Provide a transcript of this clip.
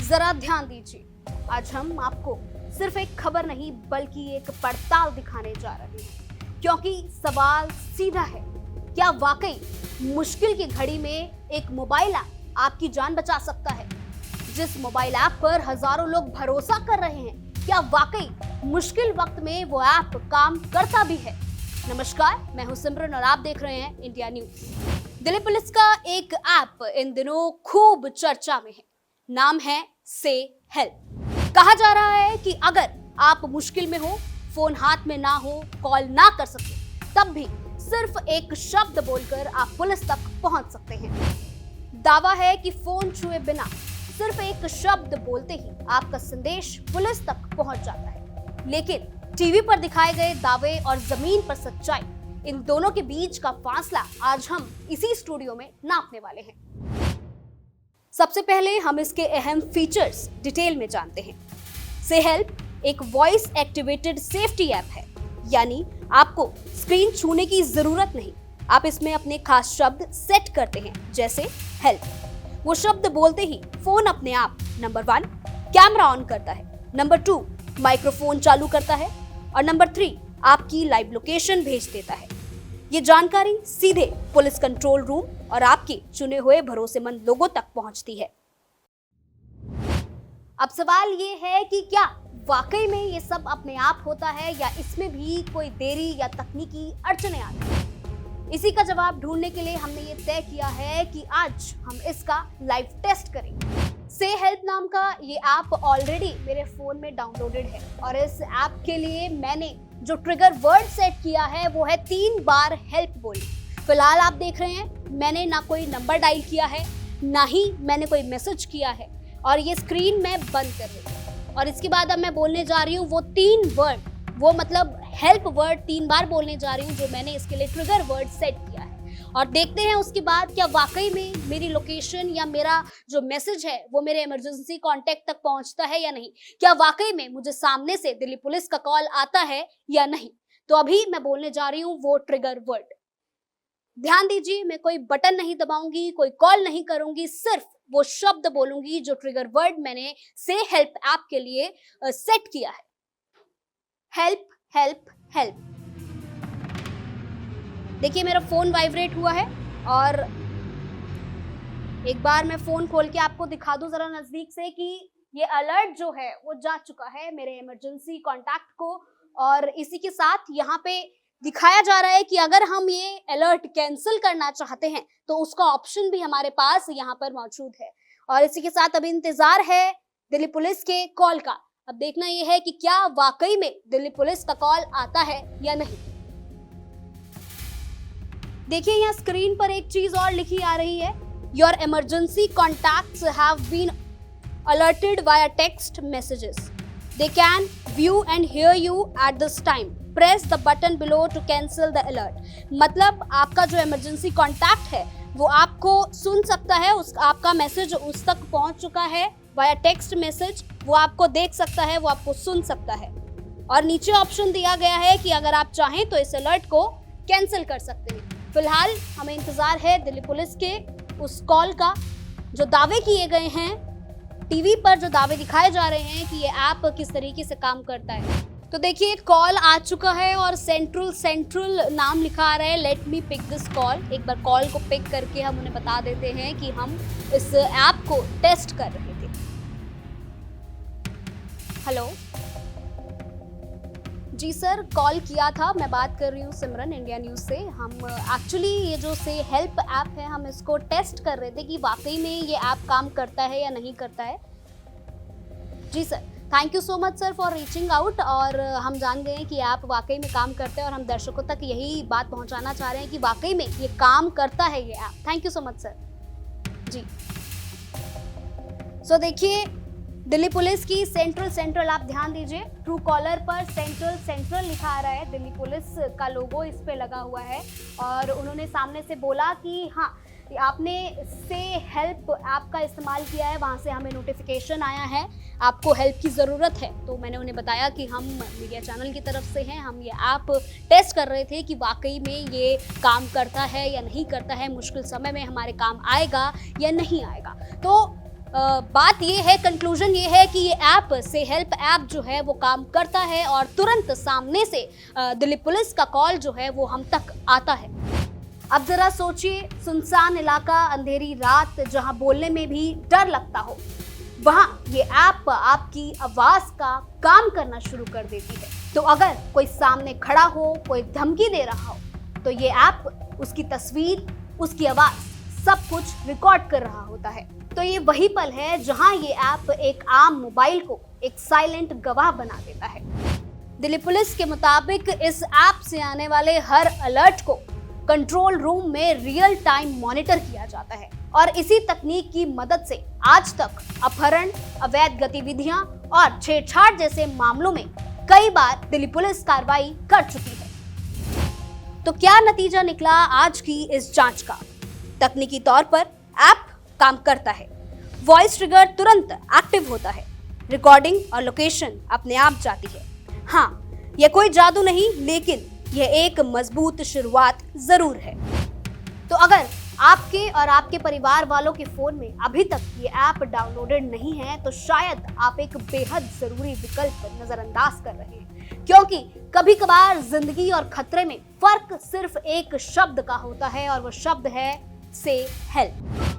जरा ध्यान दीजिए, आज हम आपको सिर्फ एक खबर नहीं बल्कि एक पड़ताल दिखाने जा रहे हैं, क्योंकि सवाल सीधा है, क्या वाकई मुश्किल की घड़ी में एक मोबाइल ऐप आपकी जान बचा सकता है? जिस मोबाइल ऐप पर हजारों लोग भरोसा कर रहे हैं, क्या वाकई मुश्किल वक्त में वो ऐप काम करता भी है? नमस्कार, मैं हूं सिमरन और आप देख रहे हैं इंडिया न्यूज। दिल्ली पुलिस का एक ऐप इन दिनों खूब चर्चा में है, नाम है से हेल्प। कहा जा रहा है कि अगर आप मुश्किल में हो, फोन हाथ में ना हो, कॉल ना कर सके, तब भी सिर्फ एक शब्द बोलकर आप पुलिस तक पहुंच सकते हैं। दावा है कि फोन छुए बिना सिर्फ एक शब्द बोलते ही आपका संदेश पुलिस तक पहुंच जाता है। लेकिन टीवी पर दिखाए गए दावे और जमीन पर सच्चाई, इन दोनों के बीच का फासला आज हम इसी स्टूडियो में नापने वाले हैं। सबसे पहले हम इसके अहम फीचर्स डिटेल में जानते हैं। से हेल्प एक वॉइस एक्टिवेटेड सेफ्टी ऐप है, यानी आपको स्क्रीन छूने की जरूरत नहीं। आप इसमें अपने खास शब्द सेट करते हैं, जैसे हेल्प। वो शब्द बोलते ही फोन अपने आप नंबर 1 कैमरा ऑन करता है, नंबर 2 माइक्रोफोन चालू करता है और नंबर 3 आपकी लाइव लोकेशन भेज देता है। ये जानकारी सीधे पुलिस कंट्रोल रूम और आपके चुने हुए भरोसेमंद लोगों तक पहुंचती है। अब सवाल ये है कि क्या वाकई में ये सब अपने आप होता है या इसमें भी कोई देरी या तकनीकी अड़चने आती हैं? इसी का जवाब ढूंढने के लिए हमने ये तय किया है कि आज हम इसका लाइव टेस्ट करेंगे। से हेल्प नाम का ये ऐप ऑलरेडी मेरे फोन में डाउनलोडेड है और इस ऐप के लिए मैंने जो ट्रिगर वर्ड सेट किया है वो है 3 बार हेल्प बोली। फिलहाल आप देख रहे हैं मैंने ना कोई नंबर डायल किया है, ना ही मैंने कोई मैसेज किया है और ये स्क्रीन मैं बंद कर रही हूँ। और इसके बाद अब मैं बोलने जा रही हूँ वो 3 वर्ड, वो मतलब हेल्प वर्ड 3 बार बोलने जा रही हूँ जो मैंने इसके लिए ट्रिगर वर्ड सेट किया है। और देखते हैं उसके बाद क्या वाकई में मेरी लोकेशन या मेरा जो मैसेज है वो मेरे इमरजेंसी कांटेक्ट तक पहुंचता है या नहीं। क्या वाकई में मुझे सामने से दिल्ली पुलिस का कॉल आता है या नहीं। तो अभी मैं बोलने जा रही हूँ वो ट्रिगर वर्ड। ध्यान दीजिए, मैं कोई बटन नहीं दबाऊंगी, कोई कॉल नहीं करूंगी, सिर्फ वो शब्द बोलूंगी जो ट्रिगर वर्ड मैंने से हेल्प ऐप के लिए सेट किया है। Help help help. देखिए मेरा फोन वाइब्रेट हुआ है और एक बार मैं फोन खोल के आपको दिखा दूं जरा नजदीक से कि ये अलर्ट जो है वो जा चुका है मेरे इमरजेंसी कांटेक्ट को। और इसी के साथ यहाँ पे दिखाया जा रहा है कि अगर हम ये अलर्ट कैंसिल करना चाहते हैं तो उसका ऑप्शन भी हमारे पास यहाँ पर मौजूद है। और इसी के साथ अभी इंतजार है दिल्ली पुलिस के कॉल का। अब देखना यह है कि क्या वाकई में दिल्ली पुलिस का कॉल आता है या नहीं। देखिए यहाँ स्क्रीन पर एक चीज और लिखी आ रही है, your emergency contacts have been alerted via text messages, they can view and hear you at this time, press the button below to cancel the alert. मतलब आपका जो इमरजेंसी कॉन्टैक्ट है वो आपको सुन सकता है, आपका मैसेज उस तक पहुंच चुका है वाया टेक्स्ट मैसेज, वो आपको देख सकता है, वो आपको सुन सकता है। और नीचे ऑप्शन दिया गया है कि अगर आप चाहें तो इस अलर्ट को कैंसिल कर सकते हैं। फिलहाल हमें इंतजार है दिल्ली पुलिस के उस कॉल का। जो दावे किए गए हैं टीवी पर, जो दावे दिखाए जा रहे हैं कि ये ऐप किस तरीके से काम करता है, तो देखिए कॉल आ चुका है और सेंट्रल नाम लिखा आ रहा है, let me pick this call. एक बार कॉल को पिक करके हम उन्हें बता देते हैं कि हम इस ऐप को टेस्ट कर रहे थे। हेलो जी सर, कॉल किया था, मैं बात कर रही हूँ सिमरन इंडिया न्यूज से। हम एक्चुअली ये जो से हेल्प ऐप है हम इसको टेस्ट कर रहे थे कि वाकई में ये ऐप काम करता है या नहीं करता है। जी sir, thank you so much sir for reaching out. और हम जान गए हैं कि ऐप वाकई में काम करता है और हम दर्शकों तक यही बात पहुंचाना चाह रहे हैं कि वाकई में ये काम करता है ये app. Thank you so much sir. जी सो देखिए दिल्ली पुलिस की सेंट्रल आप ध्यान दीजिए, ट्रू कॉलर पर सेंट्रल लिखा आ रहा है, दिल्ली पुलिस का लोगो इस पे लगा हुआ है। और उन्होंने सामने से बोला कि हाँ आपने से हेल्प ऐप का इस्तेमाल किया है, वहाँ से हमें नोटिफिकेशन आया है, आपको हेल्प की ज़रूरत है। तो मैंने उन्हें बताया कि हम मीडिया चैनल की तरफ से हैं, हम ये ऐप टेस्ट कर रहे थे कि वाकई में ये काम करता है या नहीं करता है, मुश्किल समय में हमारे काम आएगा या नहीं आएगा। तो बात ये है, कंक्लूजन ये है कि ये ऐप से हेल्प ऐप जो है वो काम करता है और तुरंत सामने से दिल्ली पुलिस का कॉल जो है वो हम तक आता है। अब जरा सोचिए, सुनसान इलाका, अंधेरी रात, जहां बोलने में भी डर लगता हो, वहां ये ऐप आपकी आवाज का काम करना शुरू कर देती है। तो अगर कोई सामने खड़ा हो, कोई धमकी दे रहा हो, तो ये ऐप उसकी तस्वीर, उसकी आवाज सब कुछ रिकॉर्ड कर रहा होता है। तो ये वही पल है जहां ये ऐप एक आम मोबाइल को एक साइलेंट गवाह बना देता है। दिल्ली पुलिस के मुताबिक इस ऐप से आने वाले हर अलर्ट को कंट्रोल रूम में रियल टाइम मॉनिटर किया जाता है और इसी तकनीक की मदद से आज तक अपहरण, अवैध गतिविधियां और छेड़छाड़ जैसे मामलों में कई बार दिल्ली पुलिस कार्रवाई कर चुकी है। तो क्या नतीजा निकला आज की इस जांच का? तकनीकी तौर पर ऐप काम करता है, वॉइस ट्रिगर तुरंत एक्टिव होता है, रिकॉर्डिंग और लोकेशन अपने आप जाती है। हाँ, यह कोई जादू नहीं, लेकिन यह एक मजबूत शुरुआत जरूर है। तो अगर आपके और आपके परिवार वालों के फोन में अभी तक ये ऐप डाउनलोडेड नहीं है, तो शायद आप एक बेहद जरूरी विकल्प नजरअंदाज कर रहे हैं, क्योंकि कभी कभार जिंदगी और खतरे में फर्क सिर्फ एक शब्द का होता है और वो शब्द है से हेल्प।